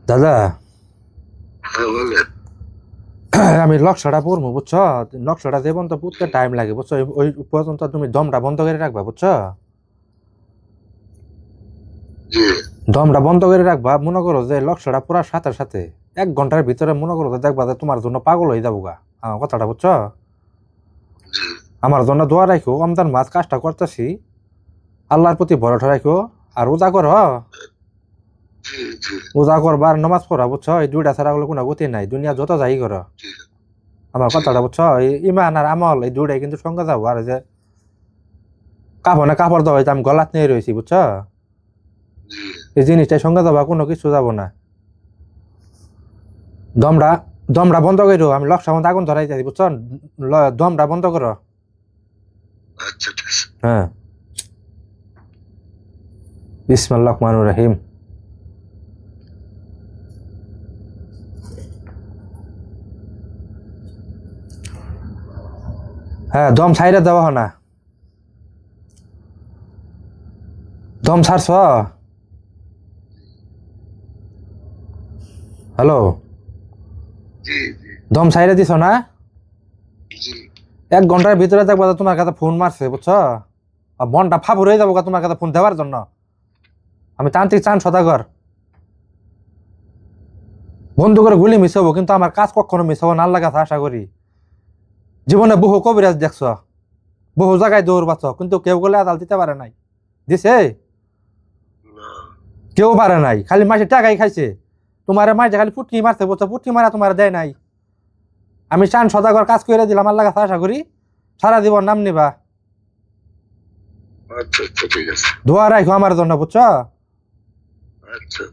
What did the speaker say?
দাদা হ্যাঁ বলেন। আমি লক্ষ্যটা পড়বো বুঝছো, লক্ষ্যটা যে পর্যন্ত পুঁততে টাইম লাগে বুঝছো, ওই পর্যন্ত তুমি দমটা বন্ধ করে রাখবা বুঝছো, জি দমটা বন্ধ করে রাখবা। মনে করো যে লক্ষ্যটা পুরার সাথে সাথে 1 ঘন্টার ভিতরে মনে করো যে দেখবা যে তোমার জন্য পাগল হয়ে যাবো গা। আমার কথাটা বুঝছো, জি আমার জন্য দোয়া রাখো, রমজান মাস কাজটা করতেছি, আল্লাহর প্রতি ভরসা রাখো, আর রোজা করো, জি জি রোজা করবা আর নামাজ পড়া বুঝছো, এই দুইটা ছাড়া হলে কোনো গতি নাই, দুনিয়া যত যাই করো। জি আমার জি কথাটা বুঝছো, এই ইমান আর আমল এই দুইটাই কিন্তু সঙ্গে যাবো। আর এই যে কাপড় কাপড় দেওয়া হয়েছে, আমি গলাত নিয়ে রয়েছি বুঝছো, জি এই জিনিসটাই সঙ্গে যাবা, কোনো কিছু যাবো না। দমটা দমটা বন্ধ করো, আমি লক্ষ্য মধ্যে আগুন ধরাই যাই বুঝছো, দমটা বন্ধ করো। আচ্ছা ঠিক আছে। হ্যাঁ, বিসমিল্লাহির রহমানির রহিম। হ্যাঁ, দম ছাইরে দেওয়া হয় না, দম ছাড়ছ। হ্যালো, জি জি দম ছাইরে দিছ না? জি 1 ঘন্টার ভিতরে দেখবা যে তোমার কাছে ফোন মারছে বুঝছো, আর মনটা ফাঁপুর হয়ে যাবো তোমার কাছে ফোন দেওয়ার জন্য। আমি তান্ত্রিক চান সদাগর, বন্ধু করে গুলি মিস হবো, কিন্তু আমার কাজ কখনো মিস হবো না, আল্লাহ কাছে আশা করি। জীবনে বহু কবিরাজ দেখছ, বহু জায়গায় দৌড় বাচ্চ, কিন্তু কেউ গেলে আদাল দিতে পারে নাই, দিছে না কেউ পারে নাই, খালি মাসে টাকাই খাইছে। তোমার মাসে খালি পুটকি মারছে বুঝছো, পুটকি মারা তোমার দেয় নাই। আমি চান সদাগর কাজ করে দিলাম, আল্লাহ কাছে আশা করি সারা জীবন নাম নিবা, আচ্ছা আচ্ছা ঠিক আছে। দোয়া রাখো আমার জন্য বুঝছো। আচ্ছা